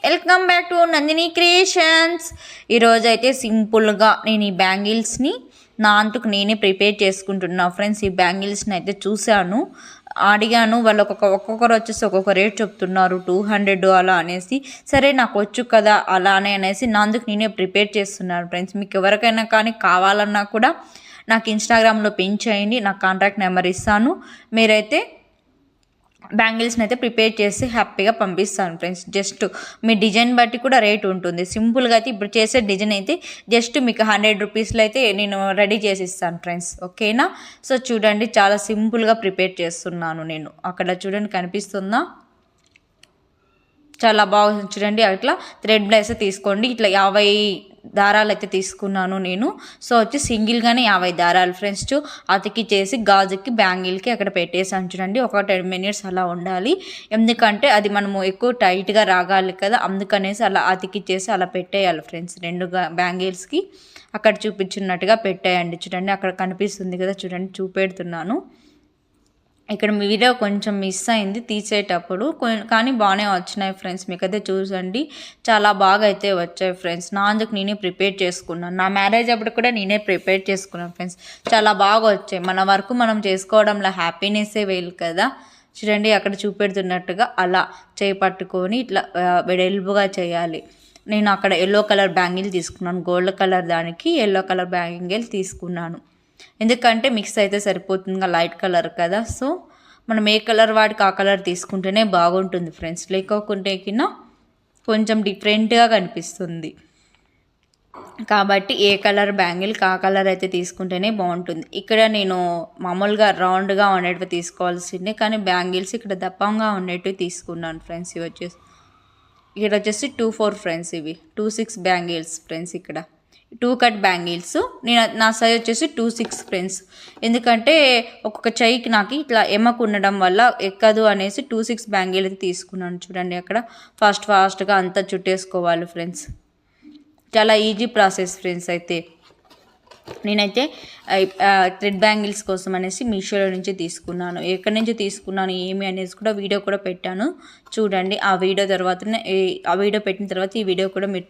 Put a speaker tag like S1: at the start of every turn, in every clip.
S1: Welcome back to Nandini creations. ఈరోజు అయితే సింపుల్గా నేను ఈ బ్యాంగిల్స్ని నా అంతకు నేనే ప్రిపేర్ చేసుకుంటున్నా ఫ్రెండ్స్. ఈ బ్యాంగిల్స్ని అయితే చూశాను, అడిగాను. వాళ్ళు ఒక్కొక్కరు వచ్చేసి ఒక్కొక్క రేట్ చెప్తున్నారు, 200 అలా అనేసి. సరే నాకు వచ్చు కదా అలానే అనేసి నా అందుకు నేనే ప్రిపేర్ చేస్తున్నాను ఫ్రెండ్స్. మీకు ఎవరికైనా కానీ కావాలన్నా కూడా నాకు ఇన్స్టాగ్రామ్లో పిన్ చేయండి, నా కాంటాక్ట్ నెంబర్ ఇస్తాను. మీరైతే బ్యాంగిల్స్ని అయితే ప్రిపేర్ చేసి హ్యాపీగా పంపిస్తాను ఫ్రెండ్స్. జస్ట్ మీ డిజైన్ బట్టి కూడా రేట్ ఉంటుంది. సింపుల్గా అయితే ఇప్పుడు చేసే డిజైన్ అయితే జస్ట్ మీకు 100 రూపీస్లో అయితే నేను రెడీ చేసి ఇస్తాను ఫ్రెండ్స్, ఓకేనా? సో చూడండి, చాలా సింపుల్గా ప్రిపేర్ చేస్తున్నాను నేను. అక్కడ చూడండి, కనిపిస్తుందా? చాలా బాగుంది చూడండి. అట్లా థ్రెడ్ అయితే తీసుకోండి. ఇట్లా 50 దారాలు అయితే తీసుకున్నాను నేను. సో వచ్చి సింగిల్గానే 50 దారాలు ఫ్రెండ్స్ అతికి చేసి గాజుకి బ్యాంగిల్కి అక్కడ పెట్టేసాను చూడండి. ఒక 10 మినిట్స్ అలా ఉండాలి, ఎందుకంటే అది మనము ఎక్కువ టైట్గా రాగాలి కదా, అందుకనేసి అలా అతికి చేసి అలా పెట్టేయాలి ఫ్రెండ్స్. 2 బ్యాంగిల్స్కి అక్కడ చూపించినట్టుగా పెట్టేయండి. చూడండి అక్కడ కనిపిస్తుంది కదా, చూడండి చూపెడుతున్నాను. ఇక్కడ వీడియో కొంచెం మిస్ అయింది తీసేటప్పుడు, కానీ బాగానే వచ్చినాయి ఫ్రెండ్స్. మీకైతే చూసండి, చాలా బాగా అయితే వచ్చాయి ఫ్రెండ్స్. నా అందుకు నేనే ప్రిపేర్ చేసుకున్నాను. నా మ్యారేజ్ అప్పుడు కూడా నేనే ప్రిపేర్ చేసుకున్నాను ఫ్రెండ్స్. చాలా బాగా వచ్చాయి. మన వరకు మనం చేసుకోవడంలో హ్యాపీనెస్సే వేలు కదా. చూడండి అక్కడ చూపెడుతున్నట్టుగా అలా చేపట్టుకొని ఇట్లా వెడల్పుగా చేయాలి. నేను అక్కడ ఎల్లో కలర్ బ్యాంగిల్ తీసుకున్నాను, గోల్డ్ కలర్ దానికి ఎల్లో కలర్ బ్యాంగిల్ తీసుకున్నాను. ఎందుకంటే మిక్స్ అయితే సరిపోతుంది, లైట్ కలర్ కదా. సో మనం ఏ కలర్ వాడికి ఆ కలర్ తీసుకుంటేనే బాగుంటుంది ఫ్రెండ్స్, లేకుంటే కింద కొంచెం డిఫరెంట్గా కనిపిస్తుంది. కాబట్టి ఏ కలర్ బ్యాంగిల్కి ఆ కలర్ అయితే తీసుకుంటేనే బాగుంటుంది. ఇక్కడ నేను మామూలుగా రౌండ్గా ఉండేటివి తీసుకోవాల్సిందే, కానీ బ్యాంగిల్స్ ఇక్కడ దప్పంగా ఉండేటివి తీసుకున్నాను ఫ్రెండ్స్. ఇవి వచ్చేసి ఇక్కడ వచ్చేసి 2-4 ఫ్రెండ్స్, ఇవి 2-6 బ్యాంగిల్స్ ఫ్రెండ్స్. ఇక్కడ 2 కట్ బ్యాంగిల్స్. నేను నా సైజ్ వచ్చేసి 2-6 ఫ్రెండ్స్. ఎందుకంటే ఒక్కొక్క చెయ్యికి నాకు ఇట్లా ఎమ్మకు ఉండడం వల్ల ఎక్కదు అనేసి 2-6 బ్యాంగిల్ తీసుకున్నాను. చూడండి అక్కడ ఫాస్ట్గా అంతా చుట్టేసుకోవాలి ఫ్రెండ్స్. చాలా ఈజీ ప్రాసెస్ ఫ్రెండ్స్. అయితే నేనైతే థ్రెడ్ బ్యాంగిల్స్ కోసం అనేసి మీషోలో నుంచి తీసుకున్నాను. ఎక్కడి నుంచి తీసుకున్నాను ఏమి అనేసి కూడా వీడియో కూడా పెట్టాను చూడండి. ఆ వీడియో పెట్టిన తర్వాత ఈ వీడియో కూడా మీరు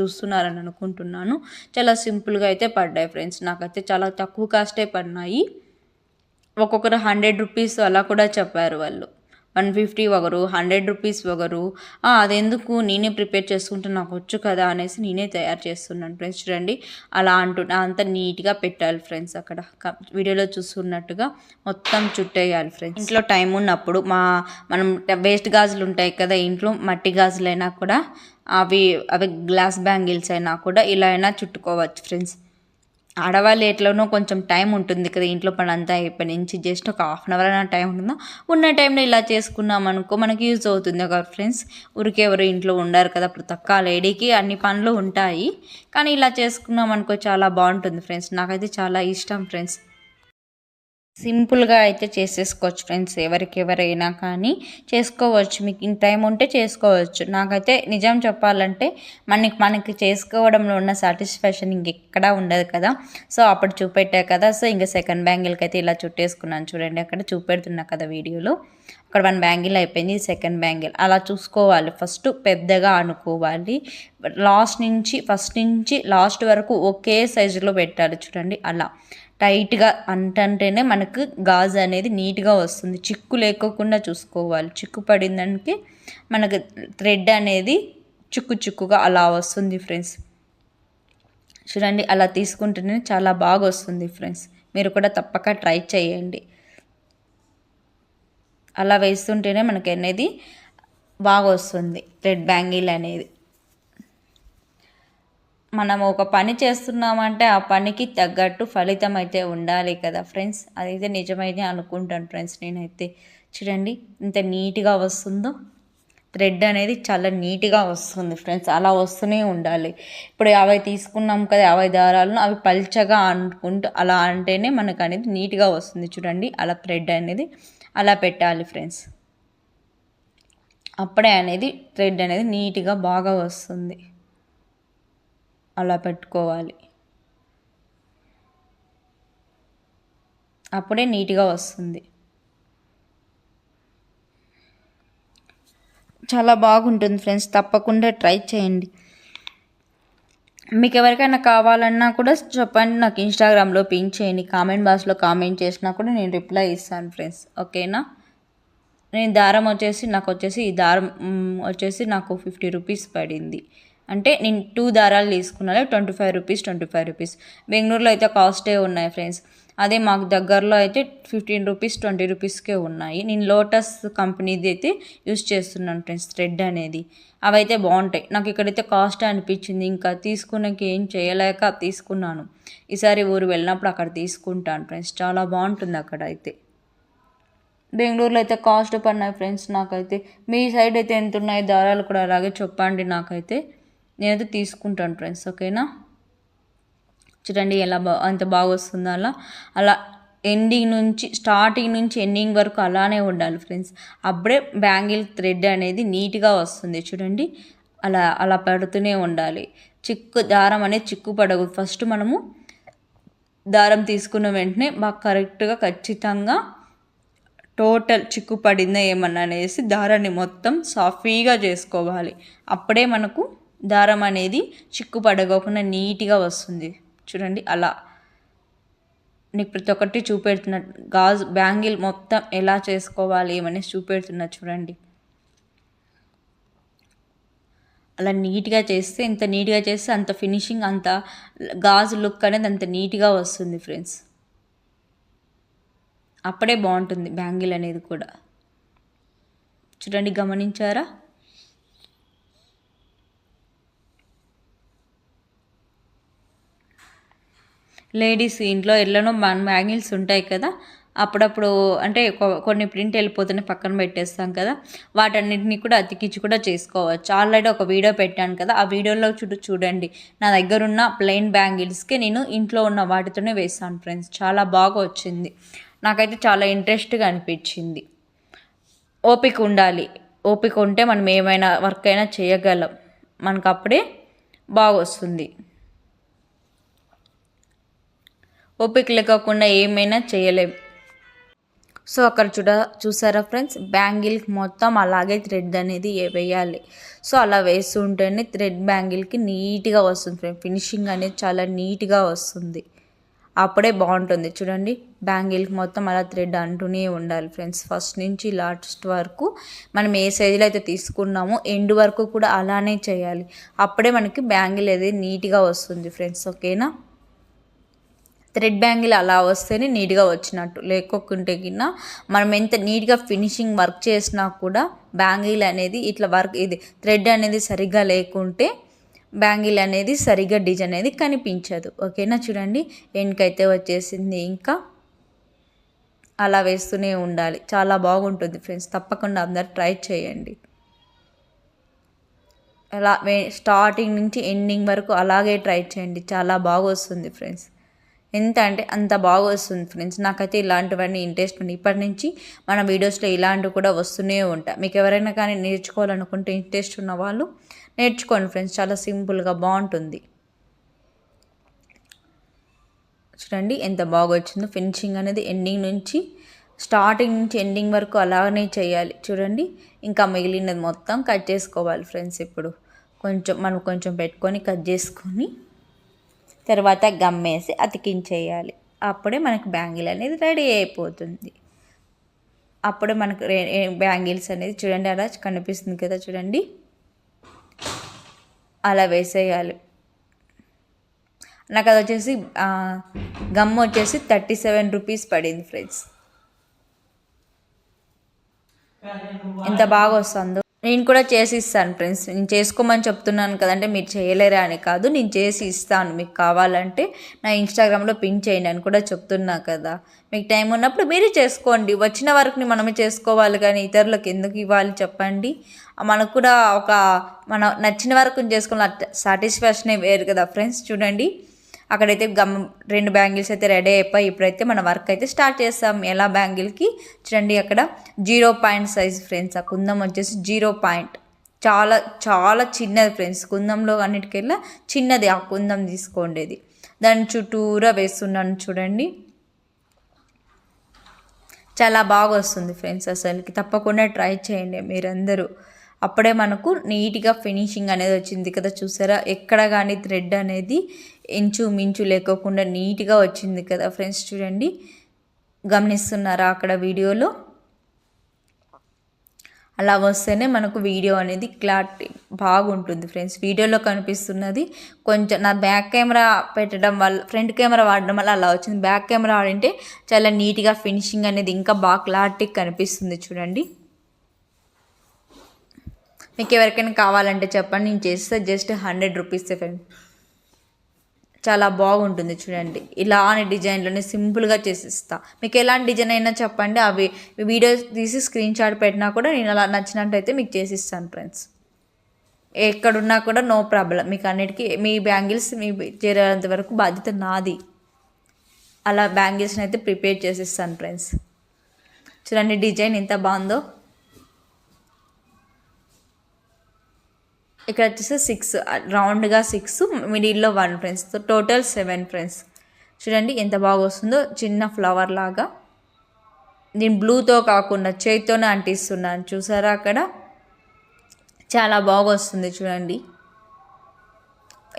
S1: చూస్తున్నారని అనుకుంటున్నాను. చాలా సింపుల్గా అయితే పడ్డాయి ఫ్రెండ్స్. నాకైతే చాలా తక్కువ కాస్టే పడినాయి. ఒక్కొక్కరు 100 రూపీస్ అలా కూడా చెప్పారు వాళ్ళు. 150 ఒకరు, 100 రూపీస్ ఒకరు. అదెందుకు, నేనే ప్రిపేర్ చేసుకుంటే నాకు వచ్చు కదా అనేసి నేనే తయారు చేస్తున్నాను ఫ్రెండ్స్. చూడండి అలా అంత నీట్గా పెట్టాలి ఫ్రెండ్స్. అక్కడ వీడియోలో చూస్తున్నట్టుగా మొత్తం చుట్టేయాలి ఫ్రెండ్స్. ఇంట్లో టైం ఉన్నప్పుడు మనం వేస్ట్ గాజులు ఉంటాయి కదా ఇంట్లో, మట్టి గాజులైనా కూడా అవి గ్లాస్ బ్యాంగిల్స్ అయినా కూడా ఇలా అయినా చుట్టుకోవచ్చు ఫ్రెండ్స్. ఆడవాళ్ళు ఎట్లనో కొంచెం టైం ఉంటుంది కదా ఇంట్లో పని అంతా అయిపోయి నుంచి, జస్ట్ ఒక 1/2 అవర్ అయినా టైం ఉంటుందా, ఉన్న టైంలో ఇలా చేసుకున్నాం అనుకో మనకి యూజ్ అవుతుంది కదా ఫ్రెండ్స్. ఊరికే ఎవరు ఇంట్లో ఉండరు కదా, ప్రతి ఒక్క లేడీకి అన్ని పనులు ఉంటాయి, కానీ ఇలా చేసుకున్నాం అనుకో చాలా బాగుంటుంది ఫ్రెండ్స్. నాకైతే చాలా ఇష్టం ఫ్రెండ్స్. సింపుల్గా అయితే చేసేసుకోవచ్చు ఫ్రెండ్స్, ఎవరైనా కానీ చేసుకోవచ్చు. మీకు టైం ఉంటే చేసుకోవచ్చు. నాకైతే నిజం చెప్పాలంటే మనకి చేసుకోవడంలో ఉన్న సాటిస్ఫాక్షన్ ఇంకెక్కడా ఉండదు కదా. సో అప్పుడు చూపెట్టా కదా. సో ఇంకా సెకండ్ బ్యాంగిల్కి అయితే ఇలా చుట్టేసుకున్నాను చూడండి. అక్కడ చూపెడుతున్నా కదా వీడియోలో. అక్కడ 1 బ్యాంగిల్ అయిపోయింది, సెకండ్ బ్యాంగిల్. అలా చూసుకోవాలి. ఫస్ట్ పెద్దగా అనుకోవాలి, ఫస్ట్ నుంచి లాస్ట్ వరకు ఒకే సైజులో పెట్టాలి చూడండి. అలా టైట్గా అంటేనే మనకు గాజు అనేది నీట్గా వస్తుంది. చిక్కు లేకోకుండా చూసుకోవాలి. చిక్కు పడిందానికి మనకు థ్రెడ్ అనేది చిక్కుగా అలా వస్తుంది ఫ్రెండ్స్. చూడండి అలా తీసుకుంటేనే చాలా బాగా వస్తుంది ఫ్రెండ్స్. మీరు కూడా తప్పక ట్రై చేయండి. అలా వేస్తుంటేనే మనకి అనేది బాగా వస్తుంది థ్రెడ్ బ్యాంగిల్ అనేది. మనం ఒక పని చేస్తున్నామంటే ఆ పనికి తగ్గట్టు ఫలితం అయితే ఉండాలి కదా ఫ్రెండ్స్. అదైతే నిజమైతే అనుకుంటాను ఫ్రెండ్స్ నేనైతే. చూడండి ఇంత నీట్గా వస్తుందో, థ్రెడ్ అనేది చాలా నీట్గా వస్తుంది ఫ్రెండ్స్. అలా వస్తూనే ఉండాలి. ఇప్పుడు 50 తీసుకున్నాం కదా, 50 దారాలను అవి పల్చగా అనుకుంటూ అలా అంటేనే మనకు అనేది నీట్గా వస్తుంది. చూడండి అలా థ్రెడ్ అనేది అలా పెట్టాలి ఫ్రెండ్స్. అప్పుడే అనేది థ్రెడ్ అనేది నీట్గా బాగా వస్తుంది. అలా పెట్టుకోవాలి, అప్పుడే నీట్గా వస్తుంది. చాలా బాగుంటుంది ఫ్రెండ్స్, తప్పకుండా ట్రై చేయండి. మీకు ఎవరికైనా కావాలన్నా కూడా చెప్పండి, నాకు ఇన్స్టాగ్రామ్లో పిన్ చేయండి, కామెంట్ బాక్స్లో కామెంట్ చేసినా కూడా నేను రిప్లై ఇస్తాను ఫ్రెండ్స్, ఓకేనా. నేను దారం వచ్చేసి ఈ దారం వచ్చేసి నాకు 50 రూపీస్ పడింది. అంటే నేను 2 దారాలు తీసుకున్నాను, 25 రూపీస్. బెంగళూరులో అయితే కాస్టే ఉన్నాయి ఫ్రెండ్స్. అదే మాకు దగ్గరలో అయితే 15 రూపీస్ 20 రూపీస్కే ఉన్నాయి. నేను లోటస్ కంపెనీది అయితే యూస్ చేస్తున్నాను ఫ్రెండ్స్, థ్రెడ్ అనేది. అవైతే బాగుంటాయి. నాకు ఇక్కడైతే కాస్ట్ అనిపించింది, ఇంకా తీసుకునేకి ఏం చేయలేక తీసుకున్నాను. ఈసారి ఊరు వెళ్ళినప్పుడు అక్కడ తీసుకుంటాను ఫ్రెండ్స్, చాలా బాగుంటుంది అక్కడ అయితే. బెంగళూరులో అయితే కాస్ట్ పడినాయి ఫ్రెండ్స్ నాకైతే. మీ సైడ్ అయితే ఎంత ఉన్నాయి దారాలు కూడా అలాగే చెప్పండి నాకైతే, నేనైతే తీసుకుంటాను ఫ్రెండ్స్, ఓకేనా. చూడండి ఎలా అంత బాగా వస్తుందో అలా స్టార్టింగ్ నుంచి ఎండింగ్ వరకు అలానే ఉండాలి ఫ్రెండ్స్. అప్పుడే బ్యాంగిల్ థ్రెడ్ అనేది నీట్గా వస్తుంది. చూడండి అలా పెడుతూనే ఉండాలి. దారం అనేది చిక్కు పడదు. ఫస్ట్ మనము దారం తీసుకున్న వెంటనే బాగా కరెక్ట్గా ఖచ్చితంగా టోటల్ చిక్కు పడిందా ఏమన్నా అనేసి దారాన్ని మొత్తం సాఫీగా చేసుకోవాలి. అప్పుడే మనకు దారం అనేది చిక్కు పడకోకుండా నీట్గా వస్తుంది. చూడండి అలా నీకు ప్రతి ఒక్కటి చూపెడుతున్నా, గాజు బ్యాంగిల్ మొత్తం ఎలా చేసుకోవాలి ఏమనేసి చూపెడుతున్నా చూడండి. అలా నీట్గా చేస్తే, ఎంత నీట్గా చేస్తే అంత ఫినిషింగ్, అంత గాజు లుక్ అనేది అంత నీట్గా వస్తుంది ఫ్రెండ్స్. అప్పుడే బాగుంటుంది బ్యాంగిల్ అనేది కూడా. చూడండి గమనించారా. లేడీస్ ఇంట్లో ఎట్లనో బ్యాంగిల్స్ ఉంటాయి కదా, అప్పుడప్పుడు అంటే కొన్ని ప్రింట్ వెళ్ళిపోతేనే పక్కన పెట్టేస్తాం కదా, వాటన్నిటిని కూడా అతికించి కూడా చేసుకోవచ్చు. ఆల్రెడీ ఒక వీడియో పెట్టాను కదా, ఆ వీడియోలో చూడండి. నా దగ్గర ఉన్న ప్లెయిన్ బ్యాంగిల్స్కి నేను ఇంట్లో ఉన్న వాటితోనే వేస్తాను ఫ్రెండ్స్, చాలా బాగా వచ్చింది. నాకైతే చాలా ఇంట్రెస్ట్గా అనిపించింది. ఓపిక ఉండాలి, ఓపిక ఉంటే మనం ఏమైనా వర్క్ అయినా చేయగలం, మనకు అప్పుడే బాగా వస్తుంది. ఓపిక లేకుండా ఏమైనా చేయలేం. సో అక్కడ చూసారా ఫ్రెండ్స్, బ్యాంగిల్కి మొత్తం అలాగే థ్రెడ్ అనేది వేయాలి. సో అలా వేస్తుంటేనే థ్రెడ్ బ్యాంగిల్కి నీట్గా వస్తుంది ఫ్రెండ్, ఫినిషింగ్ అనేది చాలా నీట్గా వస్తుంది. అప్పుడే బాగుంటుంది. చూడండి బ్యాంగిల్కి మొత్తం అలా థ్రెడ్ అంటూనే ఉండాలి ఫ్రెండ్స్, ఫస్ట్ నుంచి లాస్ట్ వరకు. మనం ఏ సైజులో అయితే తీసుకున్నామో ఎండ్ వరకు కూడా అలానే చేయాలి. అప్పుడే మనకి బ్యాంగిల్ అనేది నీట్గా వస్తుంది ఫ్రెండ్స్, ఓకేనా. థ్రెడ్ బ్యాంగిల్ అలా వస్తేనే నీట్గా వచ్చినట్టు, లేకుంటే కింద మనం ఎంత నీట్గా ఫినిషింగ్ వర్క్ చేసినా కూడా బ్యాంగిల్ అనేది ఇట్లా ఇది థ్రెడ్ అనేది సరిగ్గా లేకుంటే బ్యాంగిల్ అనేది సరిగ్గా డిజైన్ అనేది కనిపించదు, ఓకేనా. చూడండి ఎండ్కైతే వచ్చేసింది, ఇంకా అలా వేస్తూనే ఉండాలి. చాలా బాగుంటుంది ఫ్రెండ్స్, తప్పకుండా అందరు ట్రై చేయండి. అలా స్టార్టింగ్ నుంచి ఎండింగ్ వరకు అలాగే ట్రై చేయండి, చాలా బాగా వస్తుంది ఫ్రెండ్స్. ఎంత అంటే అంత బాగా వస్తుంది ఫ్రెండ్స్. నాకైతే ఇలాంటివన్నీ ఇంట్రెస్ట్ ఉంది. ఇప్పటి నుంచి మన వీడియోస్లో ఇలాంటివి కూడా వస్తూనే ఉంటాయి. మీకు ఎవరైనా కానీ నేర్చుకోవాలనుకుంటే ఇంట్రెస్ట్ ఉన్న వాళ్ళు నేర్చుకోండి ఫ్రెండ్స్, చాలా సింపుల్గా బాగుంటుంది. చూడండి ఎంత బాగా వచ్చిందో ఫినిషింగ్ అనేది. స్టార్టింగ్ నుంచి ఎండింగ్ వరకు అలానే చేయాలి. చూడండి ఇంకా మిగిలినది మొత్తం కట్ చేసుకోవాలి ఫ్రెండ్స్. ఇప్పుడు మనం కొంచెం పెట్టుకొని కట్ చేసుకొని తర్వాత గమ్మేసి అతికించేయాలి. అప్పుడే మనకు బ్యాంగిల్ అనేది రెడీ అయిపోతుంది. అప్పుడే మనకు బ్యాంగిల్స్ అనేది చూడండి అలా కనిపిస్తుంది కదా, చూడండి అలా వేసేయాలి. నాకు అది వచ్చేసి గమ్ వచ్చేసి 37 రూపీస్ పడింది ఫ్రెండ్స్. ఎంత బాగా వస్తుందో. నేను కూడా చేసి ఇస్తాను ఫ్రెండ్స్, నేను చేసుకోమని చెప్తున్నాను కదంటే మీరు చేయలేరా అని కాదు, నేను చేసి ఇస్తాను. మీకు కావాలంటే నా ఇన్స్టాగ్రామ్లో పిన్ చేయండి అని కూడా చెప్తున్నా కదా. మీకు టైం ఉన్నప్పుడు మీరే చేసుకోండి. వచ్చిన వరకుని మనమే చేసుకోవాలి కానీ ఇతరులకు ఎందుకు ఇవ్వాలి చెప్పండి. మనకు కూడా మన నచ్చిన వరకు చేసుకోవాలి, సాటిస్ఫాక్షనే వేరు కదా ఫ్రెండ్స్. చూడండి అక్కడైతే 2 బ్యాంగిల్స్ అయితే రెడీ అయిపోయి ఇప్పుడైతే మన వర్క్ అయితే స్టార్ట్ చేస్తాం. ఎలా బ్యాంగిల్కి చూడండి అక్కడ 0 పాయింట్ సైజ్ ఫ్రెండ్స్. ఆ కుందం వచ్చేసి 0 పాయింట్, చాలా చాలా చిన్నది ఫ్రెండ్స్. కుందంలో అన్నిటికెళ్ళా చిన్నది ఆ కుందం తీసుకోండేది. దాని చుట్టూరా వేస్తున్నాను చూడండి, చాలా బాగా వస్తుంది ఫ్రెండ్స్. అసలుకి తప్పకుండా ట్రై చేయండి మీరందరూ. అప్పుడే మనకు నీట్గా ఫినిషింగ్ అనేది వచ్చింది కదా, చూసారా? ఎక్కడ కానీ థ్రెడ్ అనేది ఇంచు మించు లేకోకుండా నీట్గా వచ్చింది కదా ఫ్రెండ్స్. చూడండి, గమనిస్తున్నారా అక్కడ వీడియోలో? అలా వస్తేనే మనకు వీడియో అనేది క్లారిటీ బాగుంటుంది ఫ్రెండ్స్. వీడియోలో కనిపిస్తున్నది కొంచెం నా బ్యాక్ కెమెరా పెట్టడం వల్ల, ఫ్రంట్ కెమెరా వాడడం వల్ల అలా వచ్చింది. బ్యాక్ కెమెరా వాడింటే చాలా నీట్గా ఫినిషింగ్ అనేది ఇంకా బాగా క్లారిటీ కనిపిస్తుంది. చూడండి, మీకు ఎవరికైనా కావాలంటే చెప్పండి, నేను చేస్తే జస్ట్ 100 రూపీస్ ఫ్రెండ్. చాలా బాగుంటుంది చూడండి. ఇలాంటి డిజైన్లోనే సింపుల్గా చేసిస్తా. మీకు ఎలాంటి డిజైన్ అయినా చెప్పండి, అవి వీడియోస్ తీసి స్క్రీన్ షాట్ పెట్టినా కూడా నేను అలా నచ్చినట్టయితే మీకు చేసిస్తాను ఫ్రెండ్స్. ఎక్కడున్నా కూడా నో ప్రాబ్లం. మీకు అన్నిటికీ మీ బ్యాంగిల్స్ మీ చేరేంత వరకు బాధ్యత నాది. అలా బ్యాంగిల్స్ని అయితే ప్రిపేర్ చేసిస్తాను ఫ్రెండ్స్. చూడండి డిజైన్ ఎంత బాగుందో. ఇక్కడ వచ్చేసి 6 రౌండ్గా 6, మిడిల్లో 1 ఫ్రెండ్స్. Total 7 friends. చూడండి ఎంత బాగా వస్తుందో, చిన్న ఫ్లవర్ లాగా. నేను బ్లూతో కాకుండా చేతితోనే అంటిస్తున్నాను, చూసారా అక్కడ? చాలా బాగా వస్తుంది చూడండి.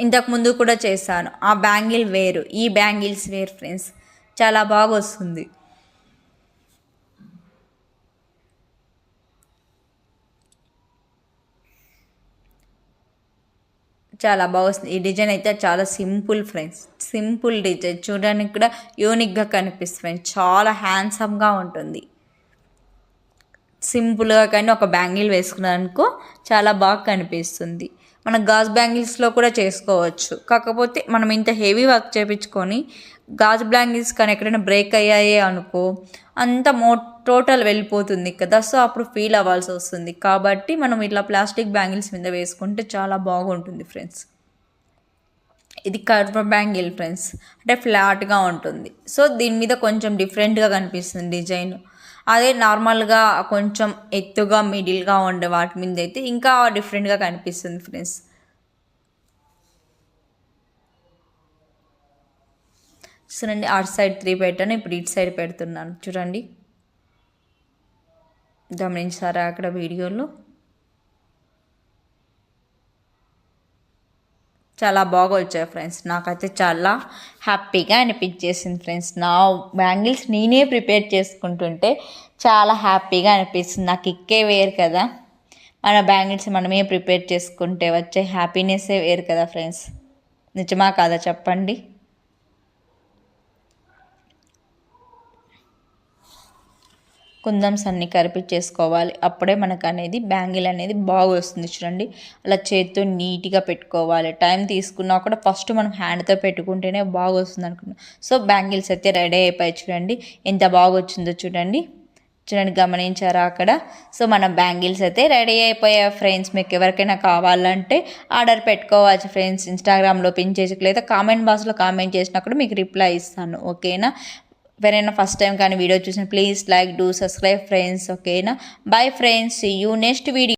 S1: ఇంతకు ముందు కూడా చేశాను. ఆ బ్యాంగిల్ వేరు, ఈ బ్యాంగిల్స్ వేరు ఫ్రెండ్స్. చాలా బాగా వస్తుంది. చాలా బాగా వస్తుంది. ఈ డిజైన్ అయితే చాలా సింపుల్ ఫ్రెండ్స్. సింపుల్ డిజైన్, చూడడానికి కూడా యూనిక్గా కనిపిస్తుంది ఫ్రెండ్స్. చాలా హ్యాండ్సమ్గా ఉంటుంది. సింపుల్గా కానీ ఒక బ్యాంగిల్ వేసుకున్నారనుకో చాలా బాగా కనిపిస్తుంది. మన గాజు బ్యాంగిల్స్లో కూడా చేసుకోవచ్చు. కాకపోతే మనం ఇంత హెవీ వర్క్ చేయించుకొని గాజు బ్యాంగిల్స్ కానీ ఎక్కడైనా బ్రేక్ అయ్యాయి అనుకో అంత టోటల్ వెళ్ళిపోతుంది కదా, సో అప్పుడు ఫీల్ అవ్వాల్సి వస్తుంది. కాబట్టి మనం ఇట్లా ప్లాస్టిక్ బ్యాంగిల్స్ మీద వేసుకుంటే చాలా బాగుంటుంది ఫ్రెండ్స్. ఇది కర్వ్ బ్యాంగిల్ ఫ్రెండ్స్, అంటే ఫ్లాట్గా ఉంటుంది. సో దీని మీద కొంచెం డిఫరెంట్గా కనిపిస్తుంది డిజైన్. అదే నార్మల్గా కొంచెం ఎత్తుగా మిడిల్గా ఉండే వాటి మీద అయితే ఇంకా డిఫరెంట్గా కనిపిస్తుంది ఫ్రెండ్స్. చూడండి, అటు సైడ్ 3 పెట్టాను, ఇప్పుడు ఇటు సైడ్ పెడుతున్నాను. చూడండి, గమనించారా అక్కడ వీడియోలో? చాలా బాగా వచ్చాయి ఫ్రెండ్స్. నాకైతే చాలా హ్యాపీగా అనిపించేసింది ఫ్రెండ్స్. నా బ్యాంగిల్స్ నేనే ప్రిపేర్ చేసుకుంటుంటే చాలా హ్యాపీగా అనిపిస్తుంది. నాకు ఇక్కే వేరు కదా, మన బ్యాంగిల్స్ మనమే ప్రిపేర్ చేసుకుంటే వచ్చే హ్యాపీనెస్సే వేరు కదా ఫ్రెండ్స్. నిజమా కాదా చెప్పండి? కుందన్స్ అన్నీ కరిపించేసుకోవాలి, అప్పుడే మనకు అనేది బ్యాంగిల్ అనేది బాగా వస్తుంది. చూడండి, అలా చేతితో నీట్గా పెట్టుకోవాలి. టైం తీసుకున్నా కూడా ఫస్ట్ మనం హ్యాండ్తో పెట్టుకుంటేనే బాగా వస్తుంది అనుకున్నాం. సో బ్యాంగిల్స్ అయితే రెడీ అయిపోయి చూడండి ఎంత బాగా వచ్చిందో. చూడండి, గమనించారా అక్కడ? సో మన బ్యాంగిల్స్ అయితే రెడీ అయిపోయాయి ఫ్రెండ్స్. మీకు ఎవరికైనా కావాలంటే ఆర్డర్ పెట్టుకోవచ్చు ఫ్రెండ్స్. ఇన్స్టాగ్రామ్లో పిన్ చేసి లేదా కామెంట్ బాక్స్లో కామెంట్ చేసినా కూడా మీకు రిప్లై ఇస్తాను, ఓకేనా? ఎవరైనా ఫస్ట్ టైం కానీ వీడియో చూసిన please like, do subscribe friends, ఓకేనా? Bye friends, see you next video.